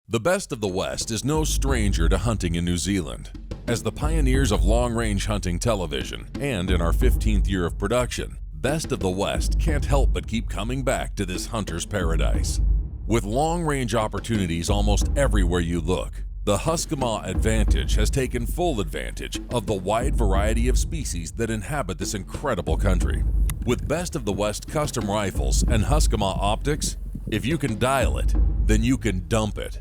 The Best of the West is no stranger to hunting in New Zealand. As the pioneers of long-range hunting television, and in our 15th year of production, Best of the West can't help but keep coming back to this hunter's paradise. With long-range opportunities almost everywhere you look, the Husqvarna Advantage has taken full advantage of the wide variety of species that inhabit this incredible country. With Best of the West custom rifles and Husqvarna optics, if you can dial it, then you can dump it.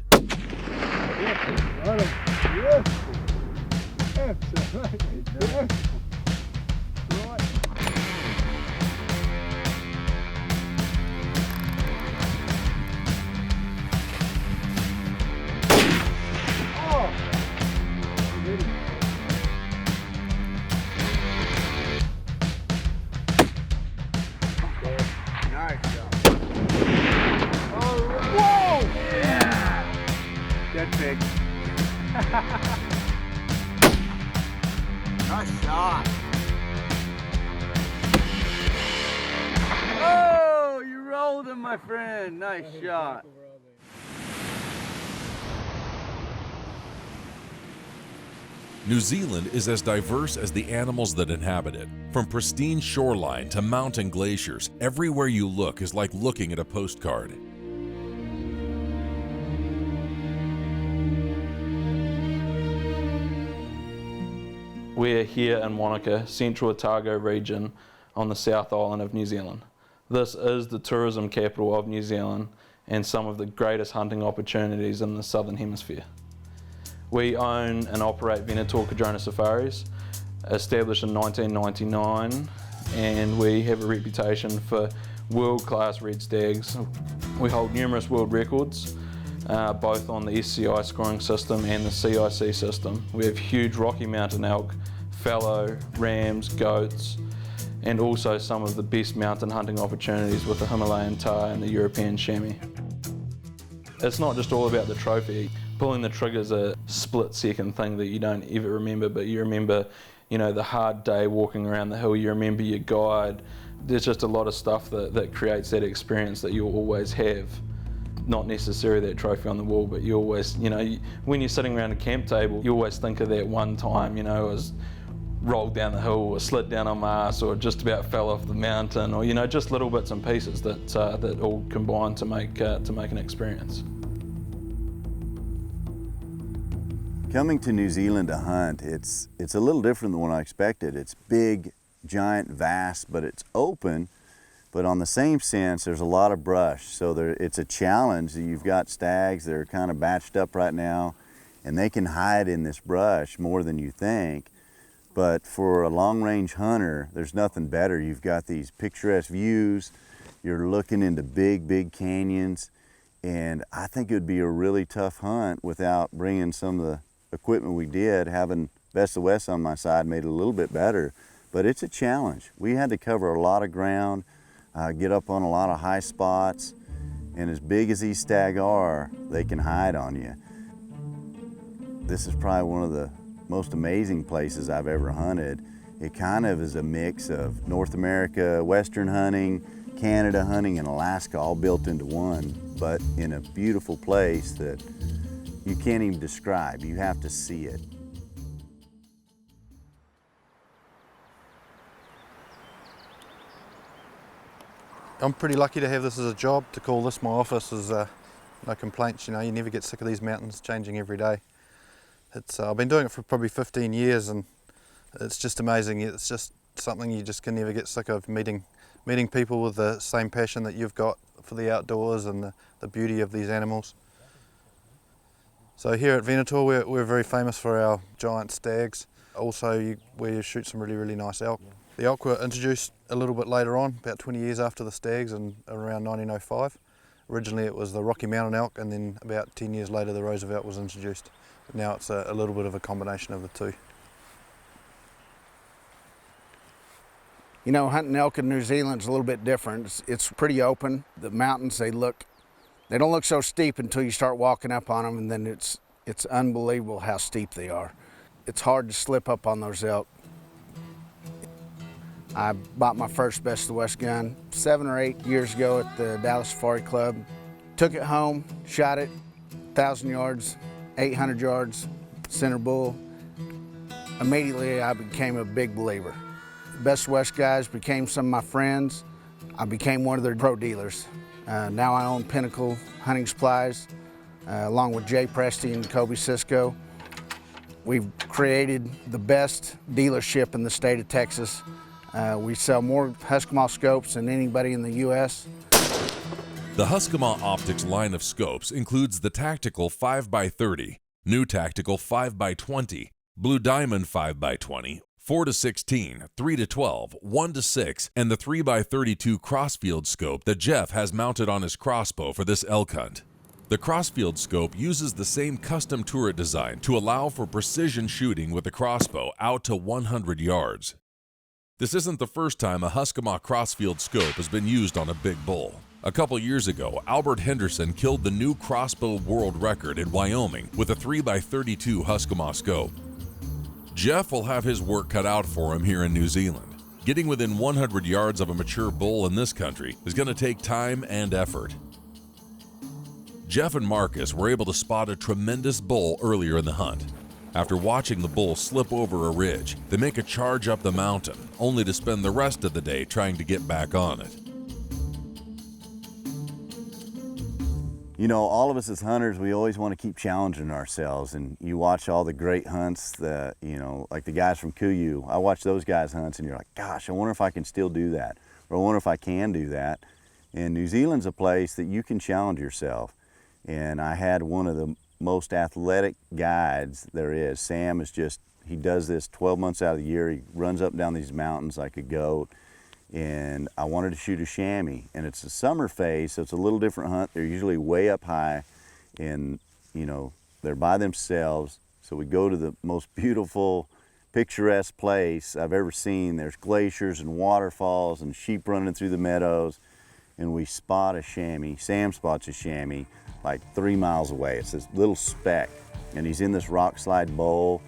Big. Nice shot. Oh, you rolled him, my friend. Nice shot. New Zealand is as diverse as the animals that inhabit it. From pristine shoreline to mountain glaciers, everywhere you look is like looking at a postcard. We're here in Wanaka, Central Otago region on the South Island of New Zealand. This is the tourism capital of New Zealand and some of the greatest hunting opportunities in the Southern Hemisphere. We own and operate Venator Safaris, established in 1999, and we have a reputation for world-class red stags. We hold numerous world records, both on the SCI scoring system and the CIC system. We have huge Rocky Mountain elk, fallow, rams, goats, and also some of the best mountain hunting opportunities with the Himalayan tahr and the European chamois. It's not just all about the trophy. Pulling the trigger is a split-second thing that you don't ever remember, but you remember, you know, the hard day walking around the hill, you remember your guide. There's just a lot of stuff that creates that experience that you'll always have. Not necessarily that trophy on the wall, but you always, you know, when you're sitting around a camp table, you always think of that one time, you know, as rolled down the hill or slid down on my ass or just about fell off the mountain, or, you know, just little bits and pieces that all combine to make an experience. Coming to New Zealand to hunt, it's a little different than what I expected. It's big, giant, vast, but it's open. But on the same sense, there's a lot of brush, so it's a challenge. You've got stags that are kind of batched up right now, and they can hide in this brush more than you think. But for a long-range hunter, there's nothing better. You've got these picturesque views, you're looking into big, big canyons, and I think it would be a really tough hunt without bringing some of the equipment we did. Having Best of the West on my side made it a little bit better, but it's a challenge. We had to cover a lot of ground, get up on a lot of high spots, and as big as these stag are, they can hide on you. This is probably one of the most amazing places I've ever hunted. It kind of is a mix of North America, Western hunting, Canada hunting, and Alaska all built into one, but in a beautiful place that you can't even describe. You have to see it. I'm pretty lucky to have this as a job. To call this my office is no complaints. You know, you never get sick of these mountains changing every day. I've been doing it for probably 15 years, and it's just amazing. It's just something you just can never get sick of, meeting people with the same passion that you've got for the outdoors and the beauty of these animals. So here at Venator, we're very famous for our giant stags. Also, we shoot some really, really nice elk. The elk were introduced a little bit later on, about 20 years after the stags, and around 1905. Originally it was the Rocky Mountain elk, and then about 10 years later the Roosevelt was introduced. Now it's a little bit of a combination of the two. You know, hunting elk in New Zealand is a little bit different. It's pretty open. The mountains, they don't look so steep until you start walking up on them, and then it's unbelievable how steep they are. It's hard to slip up on those elk. I bought my first Best of the West gun 7 or 8 years ago at the Dallas Safari Club. Took it home, shot it, 1,000 yards, 800 yards, center bull. Immediately, I became a big believer. Best West guys became some of my friends. I became one of their pro dealers. Now I own Pinnacle Hunting Supplies, along with Jay Presti and Kobe Cisco. We've created the best dealership in the state of Texas. We sell more Husqvarna scopes than anybody in the U.S. The Husqvarna Optics line of scopes includes the Tactical 5x30, New Tactical 5x20, Blue Diamond 5x20, 4-16, 3-12, 1-6, and the 3x32 crossfield scope that Jeff has mounted on his crossbow for this elk hunt. The crossfield scope uses the same custom turret design to allow for precision shooting with the crossbow out to 100 yards. This isn't the first time a Husqvarna crossfield scope has been used on a big bull. A couple years ago, Albert Henderson killed the new crossbow world record in Wyoming with a 3x32 Husqvarna scope. Jeff will have his work cut out for him here in New Zealand. Getting within 100 yards of a mature bull in this country is going to take time and effort. Jeff and Marcus were able to spot a tremendous bull earlier in the hunt. After watching the bull slip over a ridge, they make a charge up the mountain, only to spend the rest of the day trying to get back on it. You know, all of us as hunters, we always want to keep challenging ourselves, and you watch all the great hunts, like the guys from Kuyu. I watch those guys' hunts and you're like, gosh, I wonder if I can still do that, or I wonder if I can do that. And New Zealand's a place that you can challenge yourself. And I had one of the most athletic guides there is. Sam is he does this 12 months out of the year. He runs up and down these mountains like a goat. And I wanted to shoot a chamois. And it's a summer phase, so it's a little different hunt. They're usually way up high and, they're by themselves. So we go to the most beautiful, picturesque place I've ever seen. There's glaciers and waterfalls and sheep running through the meadows. And we spot a chamois. Sam spots a chamois like 3 miles away. It's this little speck, and he's in this rock slide bowl,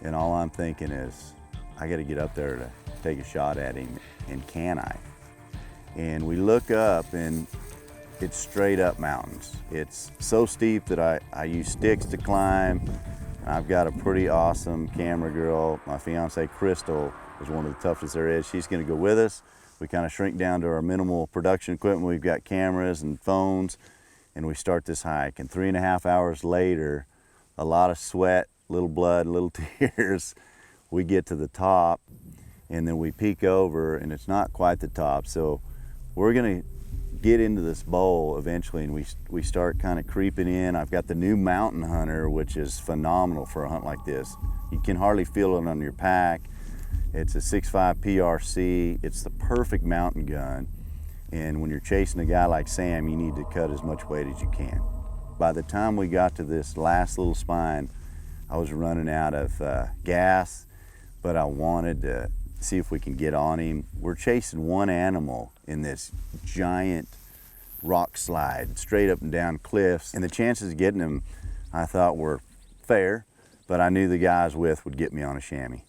and all I'm thinking is, I gotta get up there to take a shot at him, and can I? And we look up, and it's straight up mountains. It's so steep that I use sticks to climb. I've got a pretty awesome camera girl. My fiance, Crystal, is one of the toughest there is. She's gonna go with us. We kind of shrink down to our minimal production equipment. We've got cameras and phones, and we start this hike. And 3.5 hours later, a lot of sweat, little blood, little tears, we get to the top, and then we peek over, and it's not quite the top. So we're gonna get into this bowl eventually, and we start kind of creeping in. I've got the new Mountain Hunter, which is phenomenal for a hunt like this. You can hardly feel it on your pack. It's a 6.5 PRC. It's the perfect mountain gun. And when you're chasing a guy like Sam, you need to cut as much weight as you can. By the time we got to this last little spine, I was running out of gas, but I wanted to see if we can get on him. We're chasing one animal in this giant rock slide, straight up and down cliffs. And the chances of getting him, I thought, were fair, but I knew the guy I was with would get me on a chamois.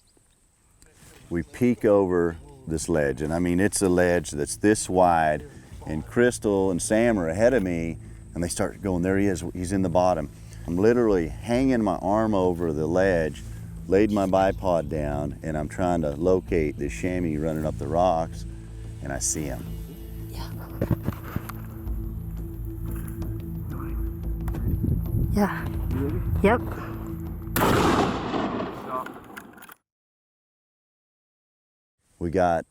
We peek over this ledge, and I mean, it's a ledge that's this wide, and Crystal and Sam are ahead of me, and they start going, there he is, he's in the bottom. I'm literally hanging my arm over the ledge, laid my bipod down, and I'm trying to locate this chamois running up the rocks, and I see him. Yeah. Yep. We got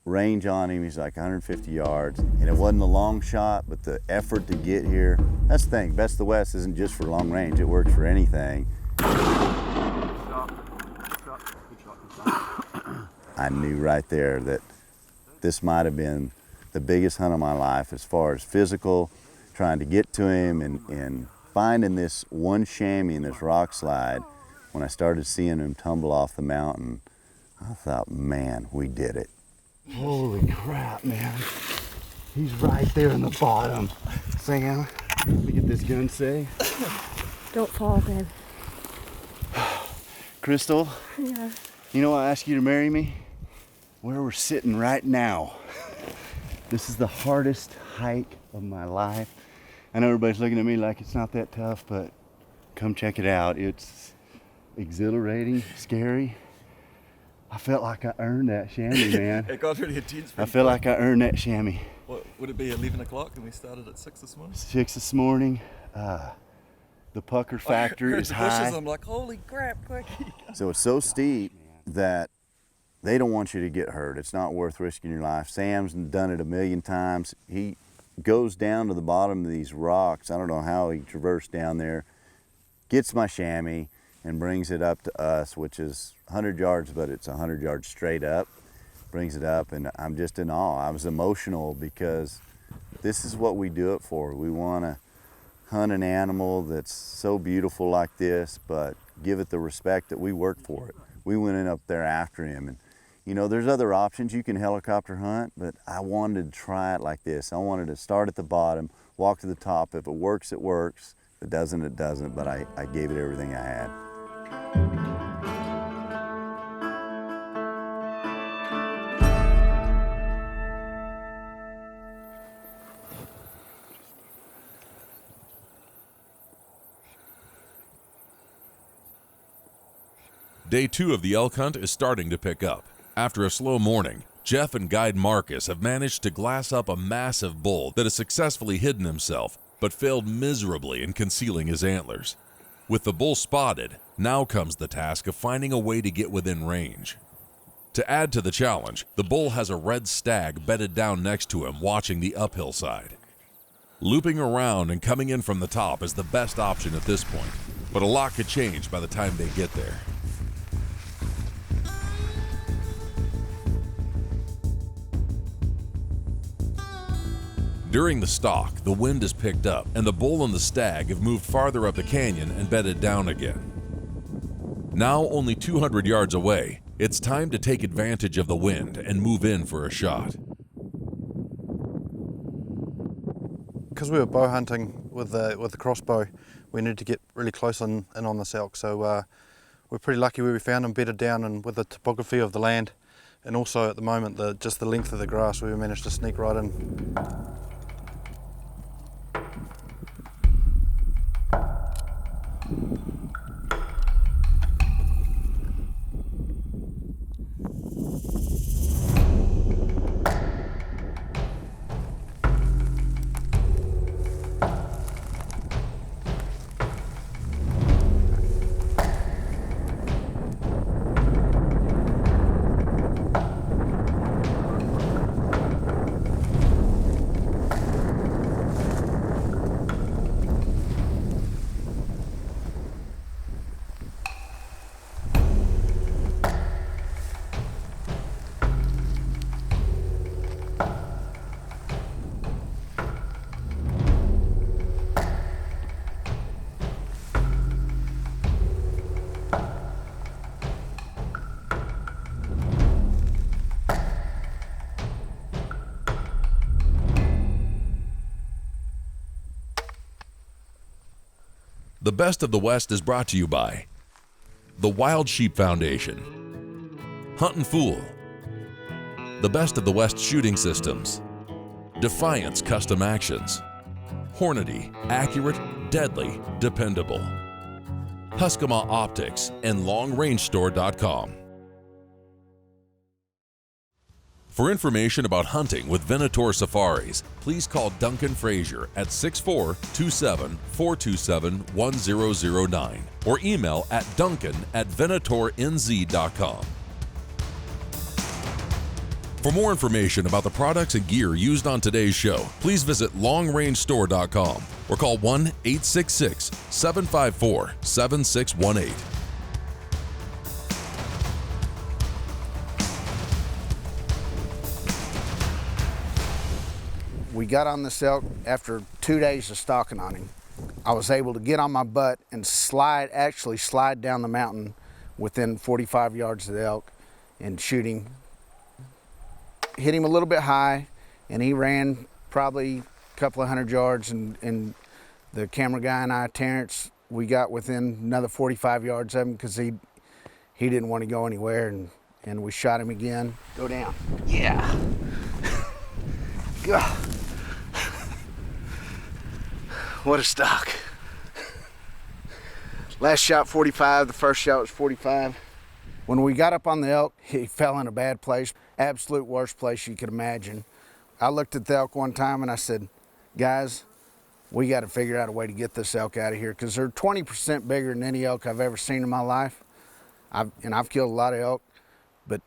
range on him. He's like 150 yards, and it wasn't a long shot, but the effort to get here, that's the thing. Best of the West isn't just for long range. It works for anything. I knew right there that this might have been the biggest hunt of my life as far as physical, trying to get to him and finding this one chamois in this rock slide. When I started seeing him tumble off the mountain, I thought, man, we did it. Holy crap, man. He's right there in the bottom. Sam, let me get this gun safe. Don't fall, babe. Crystal, Yeah. you know I asked you to marry me? Where we're sitting right now. This is the hardest hike of my life. I know everybody's looking at me like it's not that tough, but come check it out. It's exhilarating, scary. I felt like I earned that chamois, man. It got really intense. I feel like I earned that chamois. What, would it be 11 o'clock and we started at 6 this morning? 6 this morning. The pucker factor is high. I'm like, holy crap, quick. So it's so steep that they don't want you to get hurt. It's not worth risking your life. Sam's done it a million times. He goes down to the bottom of these rocks. I don't know how he traversed down there, gets my chamois and brings it up to us, which is 100 yards, but it's 100 yards straight up. Brings it up, and I'm just in awe. I was emotional because this is what we do it for. We want to hunt an animal that's so beautiful like this, but give it the respect that we work for it. We went in up there after him, and you know, there's other options. You can helicopter hunt, but I wanted to try it like this. I wanted to start at the bottom, walk to the top. If it works, it works. If it doesn't, it doesn't, but I gave it everything I had. Day 2 of the elk hunt is starting to pick up. After a slow morning, Jeff and guide Marcus have managed to glass up a massive bull that has successfully hidden himself, but failed miserably in concealing his antlers. With the bull spotted, now comes the task of finding a way to get within range. To add to the challenge, the bull has a red stag bedded down next to him watching the uphill side. Looping around and coming in from the top is the best option at this point, but a lot could change by the time they get there. During the stalk, the wind has picked up, and the bull and the stag have moved farther up the canyon and bedded down again. Now only 200 yards away, it's time to take advantage of the wind and move in for a shot. Because we were bow hunting with the crossbow, we needed to get really close in on this elk. So we're pretty lucky where we found him bedded down, and with the topography of the land, and also at the moment just the length of the grass, we managed to sneak right in. The Best of the West is brought to you by the Wild Sheep Foundation, Hunt and Fool, the Best of the West Shooting Systems, Defiance Custom Actions, Hornady, accurate, deadly, dependable, Huskama Optics, and LongRangeStore.com. For information about hunting with Venator Safaris, please call Duncan Frazier at 6427-427-1009 or email at duncan@venatornz.com. For more information about the products and gear used on today's show, please visit LongRangeStore.com or call 1-866-754-7618. We got on this elk after 2 days of stalking on him. I was able to get on my butt and actually slide down the mountain within 45 yards of the elk and shoot him. Hit him a little bit high, and he ran probably a couple of 100 yards, and the camera guy and I, Terrence, we got within another 45 yards of him because he didn't want to go anywhere, and we shot him again. Go down. Yeah. God. What a stock. Last shot 45, the first shot was 45. When we got up on the elk, he fell in a bad place, absolute worst place you could imagine. I looked at the elk one time and I said, guys, we got to figure out a way to get this elk out of here, because they're 20% bigger than any elk I've ever seen in my life. I've killed a lot of elk, but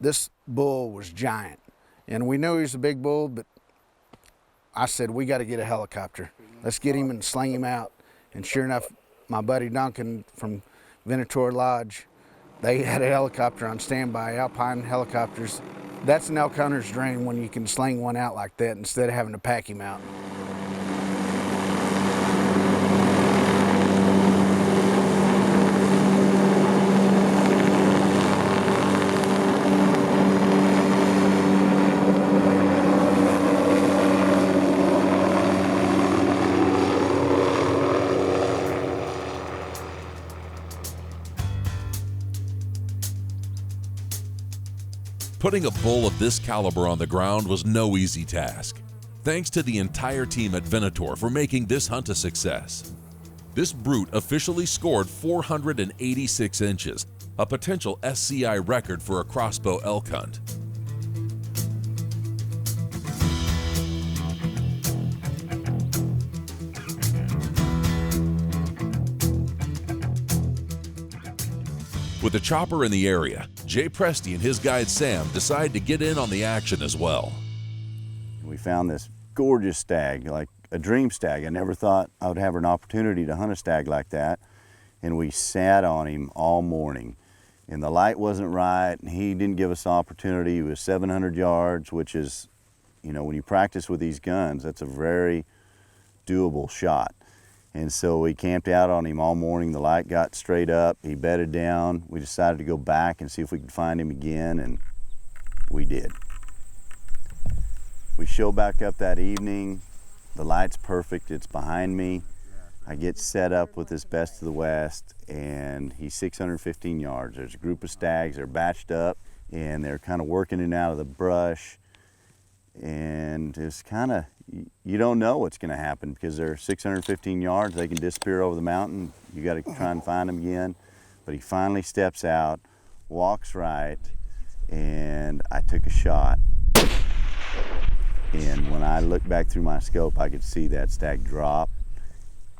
this bull was giant. And we knew he was a big bull, but I said, we got to get a helicopter. Let's get him and sling him out. And sure enough, my buddy Duncan from Venator Lodge, they had a helicopter on standby, Alpine helicopters. That's an elk hunter's dream, when you can sling one out like that instead of having to pack him out. Putting a bull of this caliber on the ground was no easy task. Thanks to the entire team at Venator for making this hunt a success. This brute officially scored 486 inches, a potential SCI record for a crossbow elk hunt. With the chopper in the area, Jay Presti and his guide Sam decide to get in on the action as well. We found this gorgeous stag, like a dream stag. I never thought I would have an opportunity to hunt a stag like that. And we sat on him all morning. And the light wasn't right, and he didn't give us the opportunity. He was 700 yards, which is, you know, when you practice with these guns, that's a very doable shot. And so we camped out on him all morning. The light got straight up. He bedded down. We decided to go back and see if we could find him again, and we did. We show back up that evening. The light's perfect. It's behind me. I get set up with this best of the West, and he's 615 yards. There's a group of stags. They're batched up, and they're kind of working in and out of the brush. And it's kind of, you don't know what's going to happen, because they're 615 yards. They can disappear over the mountain. You got to try and find them again. But he finally steps out, walks right, and I took a shot. And when I looked back through my scope, I could see that stag drop.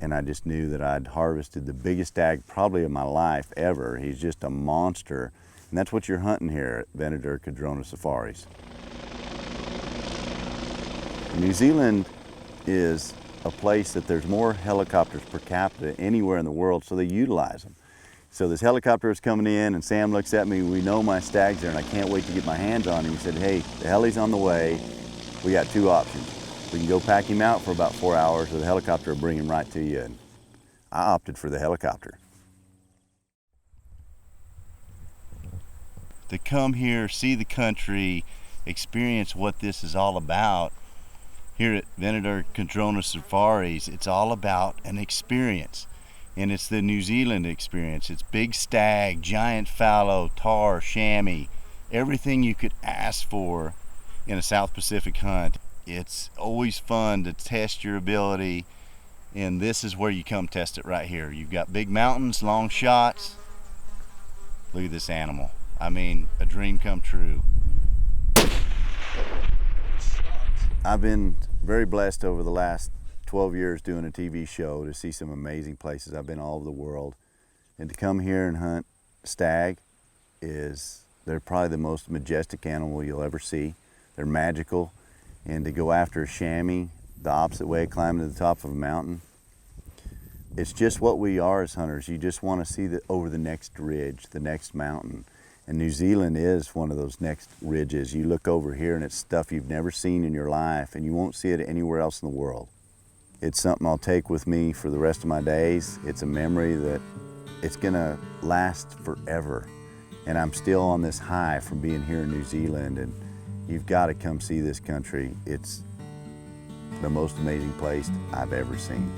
And I just knew that I'd harvested the biggest stag probably of my life ever. He's just a monster. And that's what you're hunting here at Venator Safaris. New Zealand is a place that there's more helicopters per capita anywhere in the world, so they utilize them. So this helicopter is coming in, and Sam looks at me, we know my stag's there, and I can't wait to get my hands on him. He said, hey, the heli's on the way. We got two options. We can go pack him out for about 4 hours, or the helicopter will bring him right to you. And I opted for the helicopter. To come here, see the country, experience what this is all about, here at Venator Safaris, it's all about an experience. And it's the New Zealand experience. It's big stag, giant fallow, tar, chamois, everything you could ask for in a South Pacific hunt. It's always fun to test your ability, and this is where you come test it right here. You've got big mountains, long shots. Look at this animal. I mean, a dream come true. I've been very blessed over the last 12 years doing a TV show to see some amazing places. I've been all over the world. And to come here and hunt stag they're probably the most majestic animal you'll ever see. They're magical. And to go after a chamois, the opposite way, climbing to the top of a mountain, it's just what we are as hunters. You just want to see over the next ridge, the next mountain. And New Zealand is one of those next ridges. You look over here and it's stuff you've never seen in your life, and you won't see it anywhere else in the world. It's something I'll take with me for the rest of my days. It's a memory that it's gonna last forever. And I'm still on this high from being here in New Zealand, and you've got to come see this country. It's the most amazing place I've ever seen.